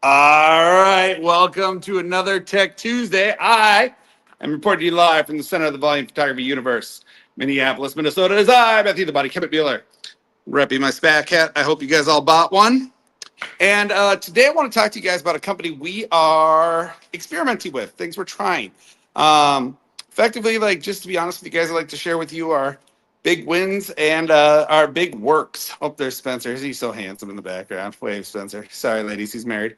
All right, welcome to another Tech Tuesday. I am reporting to you live from the center of the volume photography universe, Minneapolis, Minnesota. It is I, Matthew the Body, Kemet Bueller, repping my SPAC hat. I hope you guys all bought one. And today I want to talk to you guys about a company we are experimenting with, things we're trying. Effectively, just to be honest with you guys, I'd like to share with you our big wins and our big works. Oh, there's Spencer. He's so handsome in the background. Wave, Spencer. Sorry, ladies, he's married.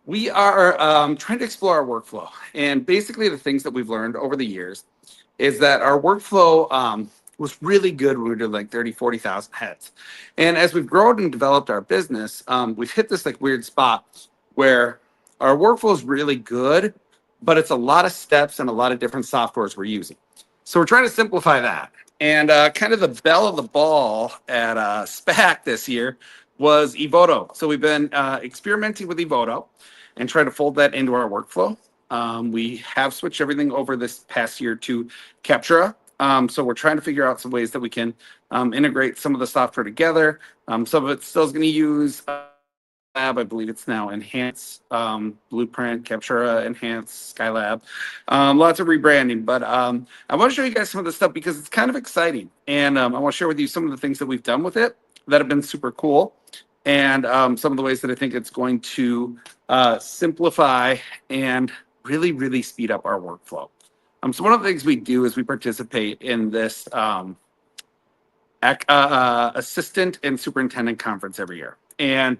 We are trying to explore our workflow. And basically the things that we've learned over the years is that our workflow was really good when we were doing like 30, 40,000 heads. And as we've grown and developed our business, we've hit this weird spot where our workflow is really good, but it's a lot of steps and a lot of different softwares we're using. So we're trying to simplify that. And kind of the belle of the ball at SPAC this year was Evoto. So we've been experimenting with Evoto and trying to fold that into our workflow. We have switched everything over this past year to Captura. So we're trying to figure out some ways that we can integrate some of the software together. Some of it still is going to use Lab. I believe it's now Enhance, Blueprint, Captura, Enhance, Skylab. Lots of rebranding, but I want to show you guys some of the stuff because it's kind of exciting. And I want to share with you some of the things that we've done with it that have been super cool. And some of the ways that I think it's going to simplify and really, really speed up our workflow. So one of the things we do is we participate in this assistant and superintendent conference every year. And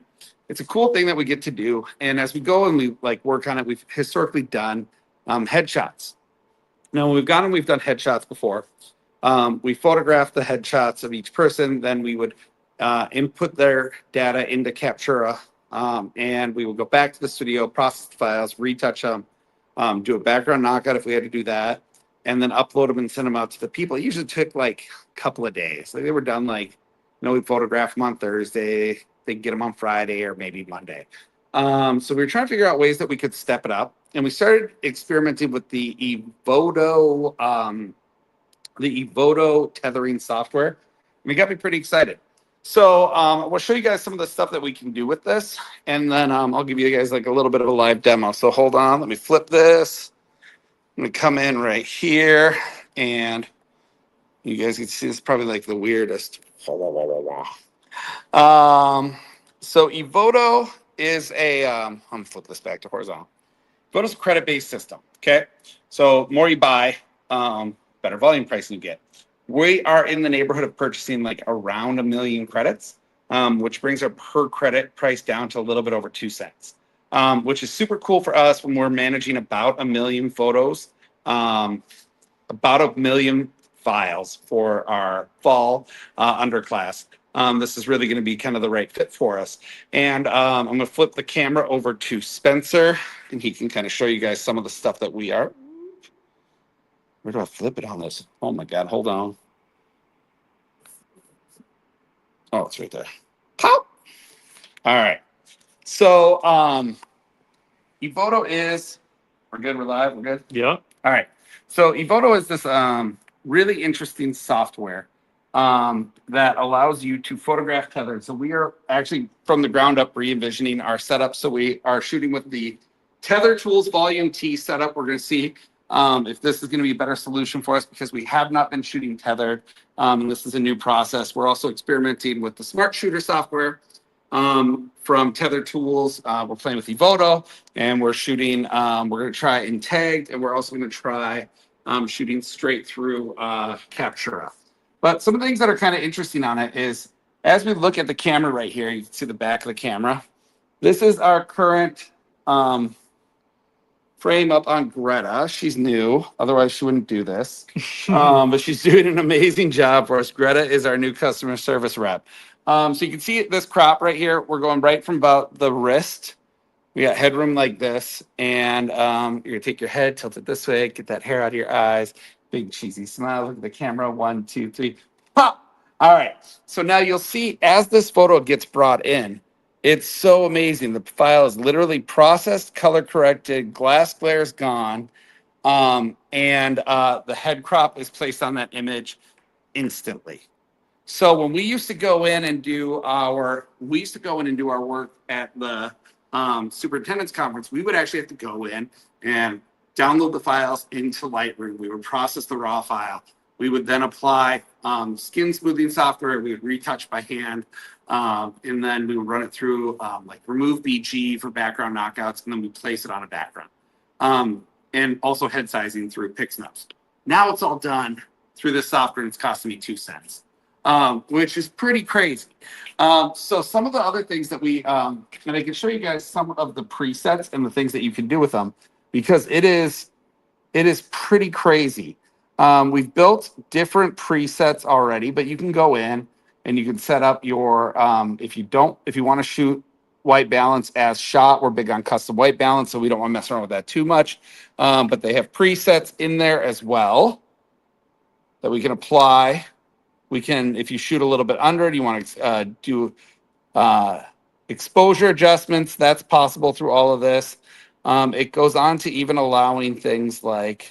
it's a cool thing that we get to do. And as we go and we work on it, we've historically done headshots. Now, when we've gone and we've done headshots before, we photograph the headshots of each person, then we would input their data into Captura, and we would go back to the studio, process the files, retouch them, do a background knockout if we had to do that, and then upload them and send them out to the people. It usually took a couple of days. They were done we photograph them on Thursday, they get them on Friday or maybe Monday. So we were trying to figure out ways that we could step it up, and we started experimenting with the Evoto tethering software. And it got me pretty excited. So we'll show you guys some of the stuff that we can do with this, and then I'll give you guys a little bit of a live demo. So hold on, let me flip this. I'm gonna come in right here, and you guys can see this is probably the weirdest. So Evoto is I'm gonna flip this back to horizontal. Evoto's a credit-based system. Okay, so more you buy, better volume pricing you get. We are in the neighborhood of purchasing around 1 million credits, which brings our per credit price down to a little bit over 2 cents, which is super cool for us when we're managing about 1 million photos, about 1 million files for our fall underclass. This is really going to be kind of the right fit for us. And I'm going to flip the camera over to Spencer, and he can kind of show you guys some of the stuff that we are. Where do I flip it on this? Oh my God, hold on. Oh, it's right there. Pop. All right. So Evoto is, we're good, we're live, we're good? Yeah. All right. So Evoto is this really interesting software that allows you to photograph tethered. So we are actually from the ground up re-envisioning our setup. So we are shooting with the Tether Tools Volume T setup. We're going to see if this is going to be a better solution for us because we have not been shooting tethered. And this is a new process. We're also experimenting with the Smart Shooter software from Tether Tools. We're playing with Evoto, and we're shooting. We're going to try in tagged, and we're also going to try shooting straight through Captura. But some of the things that are kind of interesting on it is, as we look at the camera right here, you can see the back of the camera. This is our current frame up on Greta. She's new, otherwise she wouldn't do this. But she's doing an amazing job for us. Greta is our new customer service rep. So you can see this crop right here. We're going right from about the wrist. We got headroom like this, and you're gonna take your head, tilt it this way, get that hair out of your eyes. Big cheesy smile. Look at the camera. 1, 2, 3. Pop. All right. So now you'll see as this photo gets brought in, it's so amazing. The file is literally processed, color corrected, glass glare is gone, and the head crop is placed on that image instantly. So when we used to go in and do our work at the superintendent's conference, we would actually have to go in and download the files into Lightroom. We would process the raw file. We would then apply skin smoothing software. We would retouch by hand, and then we would run it through like remove BG for background knockouts, and then we place it on a background. And also head sizing through PixNubs. Now it's all done through this software, and it's costing me 2 cents, which is pretty crazy. So some of the other things that and I can show you guys some of the presets and the things that you can do with them, because it is pretty crazy. We've built different presets already, but you can go in and you can set up your, if you want to shoot white balance as shot, we're big on custom white balance, so we don't want to mess around with that too much. But they have presets in there as well that we can apply. We can, if you shoot a little bit under it, you want to do exposure adjustments. That's possible through all of this. It goes on to even allowing things like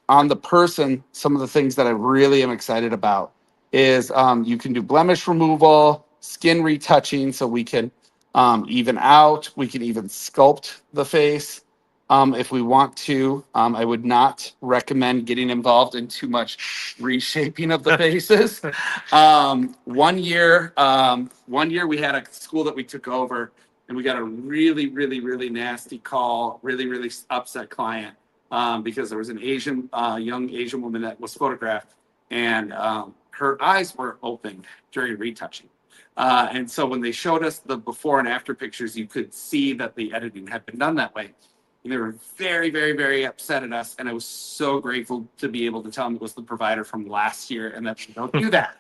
on the person. Some of the things that I really am excited about is you can do blemish removal, skin retouching, so we can even out. We can even sculpt the face if we want to. I would not recommend getting involved in too much reshaping of the faces. One year we had a school that we took over, and we got a really, really, really nasty call, really, really upset client because there was an young Asian woman that was photographed, and her eyes were open during retouching. And so when they showed us the before and after pictures, you could see that the editing had been done that way. And they were very, very, very upset at us. And I was so grateful to be able to tell them it was the provider from last year and that we don't do that.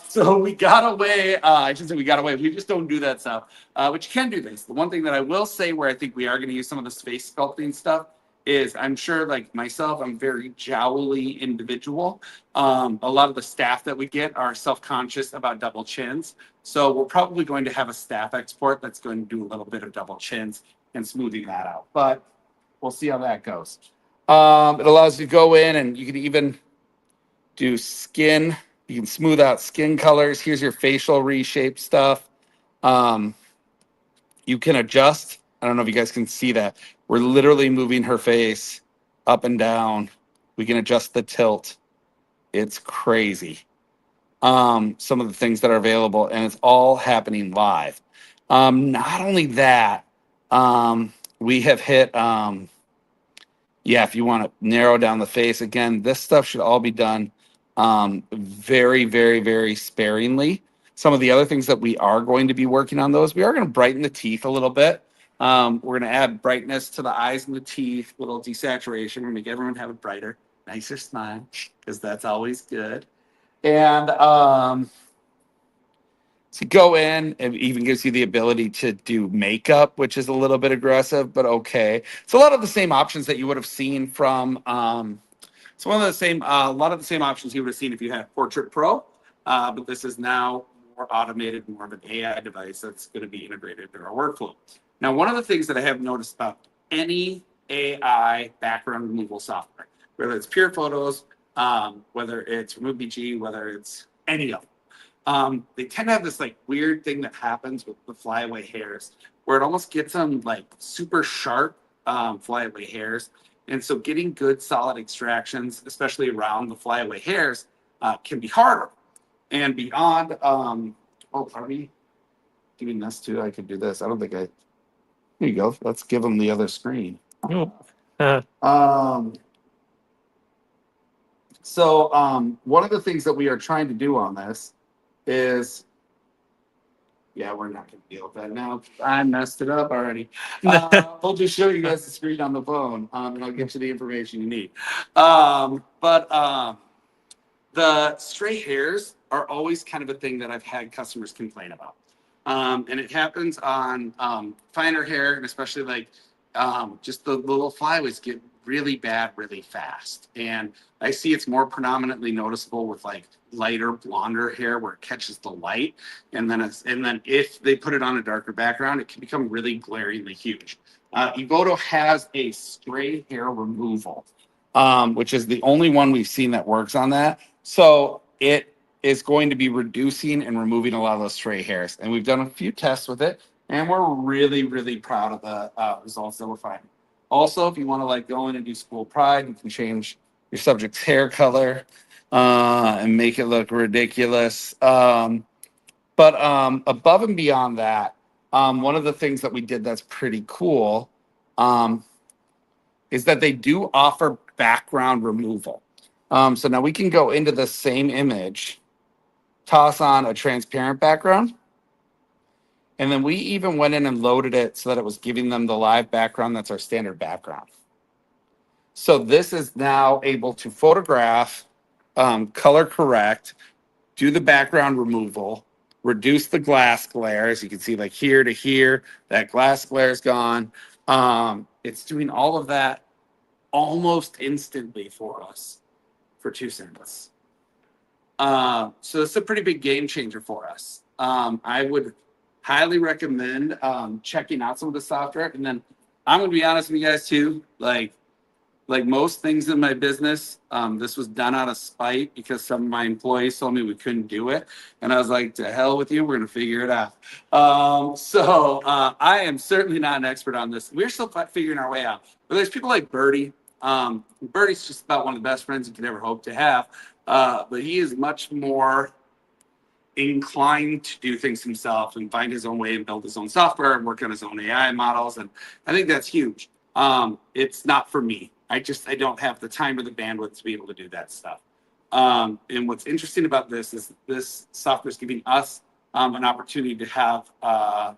So we got away. I shouldn't say we got away. We just don't do that stuff. But you can do this. The one thing that I will say where I think we are going to use some of this face sculpting stuff is, I'm sure, like myself, I'm a very jowly individual. A lot of the staff that we get are self-conscious about double chins. So we're probably going to have a staff export that's going to do a little bit of double chins and smoothing that out. But we'll see how that goes. It allows you to go in and you can even do skin. You can smooth out skin colors. Here's your facial reshape stuff. You can adjust. I don't know if you guys can see that. We're literally moving her face up and down. We can adjust the tilt. It's crazy. Some of the things that are available, and it's all happening live. Not only that, we have hit, if you want to narrow down the face, again, this stuff should all be done very, very, very sparingly. Some of the other things that we are going to be working on we are going to brighten the teeth a little bit. We're going to add brightness to the eyes and the teeth, a little desaturation. We're going to make everyone have a brighter, nicer smile, because that's always good. And to go in, it even gives you the ability to do makeup, which is a little bit aggressive, but okay. It's a lot of the same options that you would have seen from. It's a lot of the same options you would have seen if you had Portrait Pro, but this is now more automated, more of an AI device that's going to be integrated into our workflow. Now, one of the things that I have noticed about any AI background removal software, whether it's Pure Photos, whether it's Remove BG, whether it's any of them, they tend to have this like weird thing that happens with the flyaway hairs, where it almost gets them like super sharp flyaway hairs. And so getting good solid extractions, especially around the flyaway hairs, can be harder. And beyond, are we doing this too? I could do this. I don't think I. Here you go. Let's give them the other screen. So one of the things that we are trying to do on this is, we're not going to deal with that now. I messed it up already. I'll just show you guys the screen on the phone, and I'll get you the information you need. But the stray hairs are always kind of a thing that I've had customers complain about. And it happens on finer hair, and especially like just the little flyaways get really bad really fast. And I see it's more predominantly noticeable with like lighter, blonder hair where it catches the light. And then if they put it on a darker background, it can become really glaringly huge. Evoto has a stray hair removal, which is the only one we've seen that works on that. So it is going to be reducing and removing a lot of those stray hairs. And we've done a few tests with it, and we're really, really proud of the results that we're finding. Also, if you want to like go in and do school pride, you can change your subject's hair color and make it look ridiculous. But above and beyond that, one of the things that we did that's pretty cool is that they do offer background removal. So now we can go into the same image, toss on a transparent background, and then we even went in and loaded it so that it was giving them the live background that's our standard background. So this is now able to photograph, color correct, do the background removal, reduce the glass glare. As you can see, like here to here, that glass glare is gone. It's doing all of that almost instantly for us for 2 cents. So it's a pretty big game changer for us. I would highly recommend checking out some of the software. And then I'm going to be honest with you guys too. Like most things in my business, this was done out of spite because some of my employees told me we couldn't do it. And I was like, to hell with you, we're going to figure it out. So I am certainly not an expert on this. We're still figuring our way out. But there's people like Birdie. Birdie's just about one of the best friends you could ever hope to have. But he is much more inclined to do things himself and find his own way and build his own software and work on his own AI models. And I think that's huge. It's not for me. I don't have the time or the bandwidth to be able to do that stuff. And what's interesting about this is this software is giving us an opportunity to have a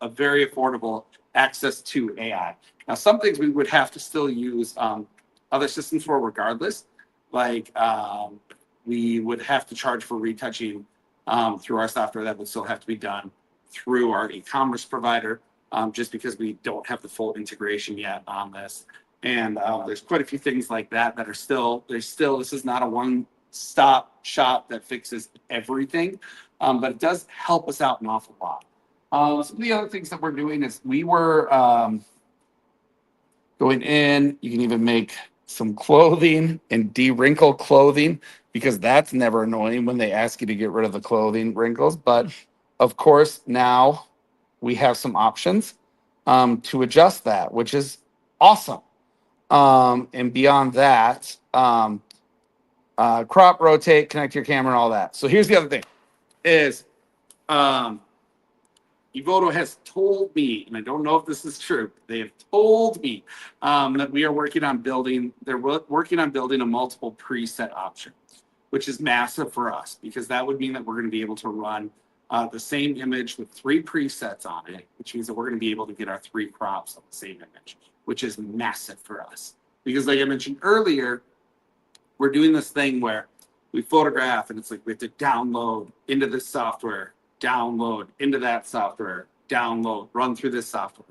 very affordable access to AI. Now, some things we would have to still use other systems for regardless. Like we would have to charge for retouching through our software. That would still have to be done through our e-commerce provider, just because we don't have the full integration yet on this. And there's quite a few things like that that are still, this is not a one-stop shop that fixes everything, but it does help us out an awful lot. Some of the other things that we're doing is we were going in, you can even make some clothing and de-wrinkle clothing, because that's never annoying when they ask you to get rid of the clothing wrinkles. But of course, now we have some options to adjust that, which is awesome. And beyond that, crop, rotate, connect your camera, and all that. So here's the other thing is Evoto has told me, and I don't know if this is true, they have told me that we are working on building, they're working on building a multiple preset option, which is massive for us, because that would mean that we're going to be able to run the same image with 3 presets on it, which means that we're going to be able to get our 3 crops on the same image, which is massive for us. Because like I mentioned earlier, we're doing this thing where we photograph and it's like we have to download into this software, download into that software, download, run through this software.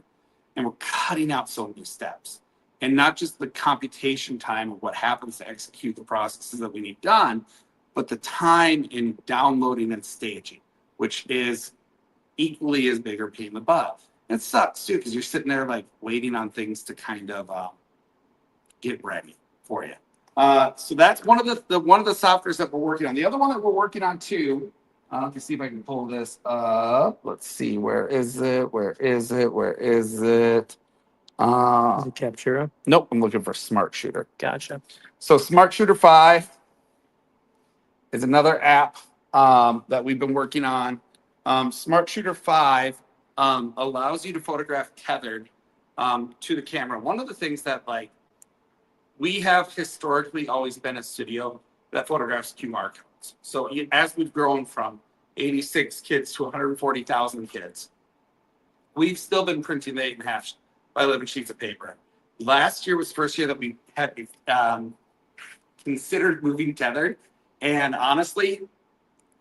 And we're cutting out so many steps. And not just the computation time of what happens to execute the processes that we need done, but the time in downloading and staging, which is equally as big or pain in the butt. It sucks too, because you're sitting there like waiting on things to kind of get ready for you. So that's one of the softwares that we're working on. The other one that we're working on too. Let me see if I can pull this up. Let's see, where is it? Where is it? Where is it? Is it Captura? Nope, I'm looking for Smart Shooter. Gotcha. So Smart Shooter 5 is another app that we've been working on. Smart Shooter 5 allows you to photograph tethered to the camera. One of the things that like we have historically always been a studio that photographs QR codes. So as we've grown from 86 kids to 140,000 kids, we've still been printing the 8.5 by 11 sheets of paper. Last year was the first year that we had considered moving tethered. And honestly,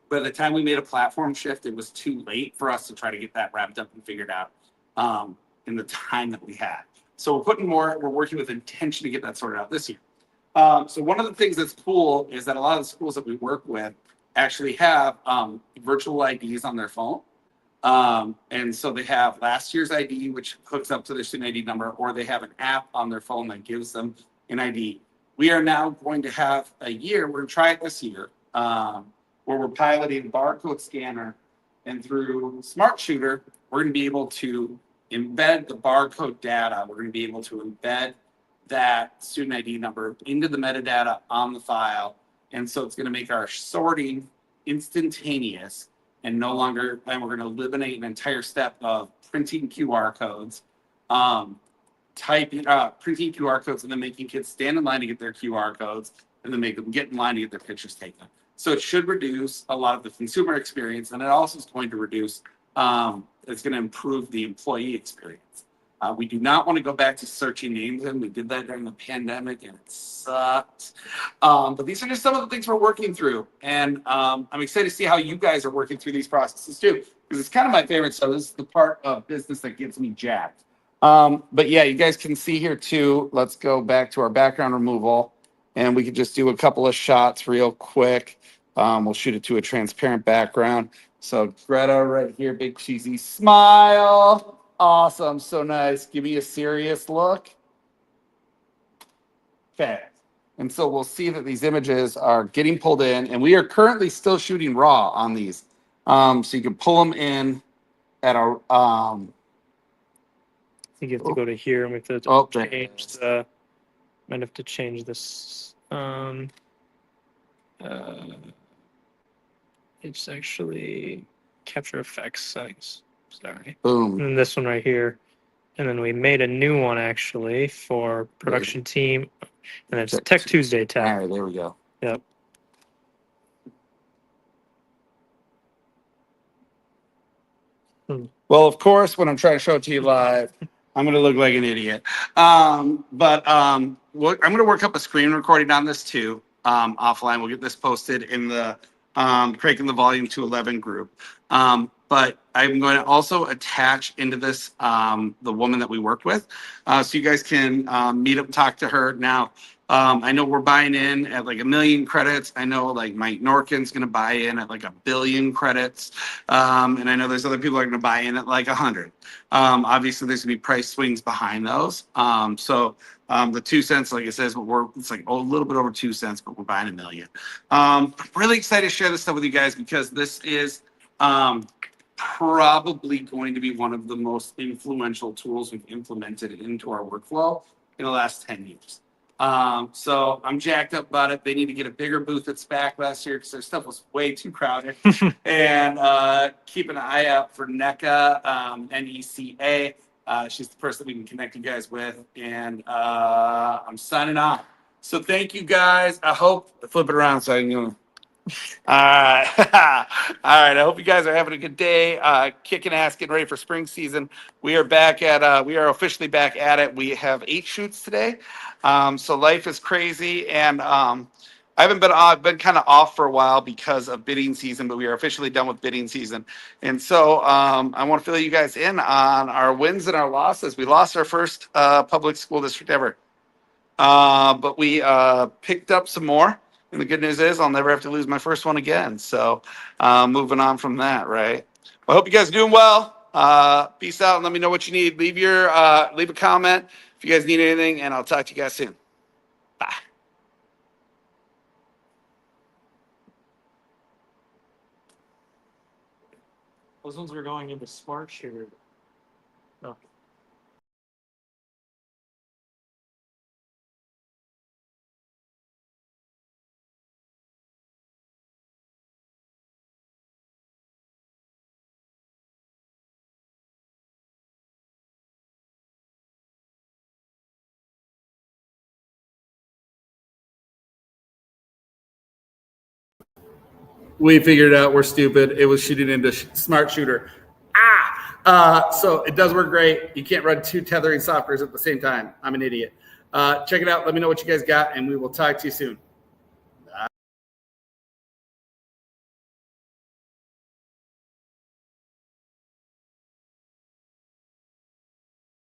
by the time we made a platform shift, it was too late for us to try to get that wrapped up and figured out in the time that we had. So we're working with intention to get that sorted out this year. So one of the things that's cool is that a lot of the schools that we work with actually have virtual IDs on their phone. And so they have last year's ID, which hooks up to their student ID number, or they have an app on their phone that gives them an ID. We are now going to have we're going to try it this year, where we're piloting barcode scanner, and through Smart Shooter, we're going to be able to embed the barcode data. We're going to be able to embed that student ID number into the metadata on the file. And so it's going to make our sorting instantaneous and no longer, and we're going to eliminate an entire step of printing QR codes, printing QR codes and then making kids stand in line to get their QR codes and then make them get in line to get their pictures taken. So it should reduce a lot of the consumer experience, and it also is going to reduce, it's going to improve the employee experience. We do not want to go back to searching names, and we did that during the pandemic, and it sucked. But these are just some of the things we're working through, and I'm excited to see how you guys are working through these processes too, because it's kind of my favorite stuff. This is the part of business that gets me jacked. But yeah, you guys can see here too. Let's go back to our background removal, and we could just do a couple of shots real quick. We'll shoot it to a transparent background. So Greta right here, big cheesy smile. Awesome, so nice. Give me a serious look. Okay. And so we'll see that these images are getting pulled in, and we are currently still shooting raw on these. So you can pull them in at our I think you have to go to here and we have to change the, might have to change this. It's actually capture effects settings. Sorry. boom. And this one right here. And then we made a new one actually for production team. And it's Tech Tuesday All tab. right, there we go. Yep. Well, of course, when I'm trying to show it to you live, I'm going to look like an idiot. I'm going to work up a screen recording on this too, offline. We'll get this posted in the Cranking the Volume to 11 group. But I'm going to also attach into this the woman that we work with, so you guys can meet up and talk to her. Now, I know we're buying in at like 1 million credits. I know like Mike Norkin's going to buy in at like 1 billion credits. And I know there's other people that are going to buy in at like 100. Obviously, there's going to be price swings behind those. The 2 cents, like it says, it's like a little bit over 2 cents, but we're buying 1 million. I'm really excited to share this stuff with you guys because this is probably going to be one of the most influential tools we've implemented into our workflow in the last 10 years. So I'm jacked up about it. They need to get a bigger booth at SPAC last year because their stuff was way too crowded. And keep an eye out for NECA, NECA. She's the person we can connect you guys with. And I'm signing off. So thank you guys. I hope flip it around so I can all right. All right. I hope you guys are having a good day. Kicking ass, getting ready for spring season. We are officially back at it. We have 8 shoots today. So life is crazy. And I've been kind of off for a while because of bidding season, but we are officially done with bidding season. And so I want to fill you guys in on our wins and our losses. We lost our first public school district ever. But we picked up some more. And the good news is I'll never have to lose my first one again. So moving on from that, right? Well, I hope you guys are doing well. Peace out and let me know what you need. Leave a comment if you guys need anything, and I'll talk to you guys soon. Bye. Those ones are going into Smart Shooter. Oh. We figured it out. We're stupid. It was shooting into Smart Shooter. So it does work great. You can't run 2 tethering softwares at the same time. I'm an idiot. Check it out. Let me know what you guys got, and we will talk to you soon.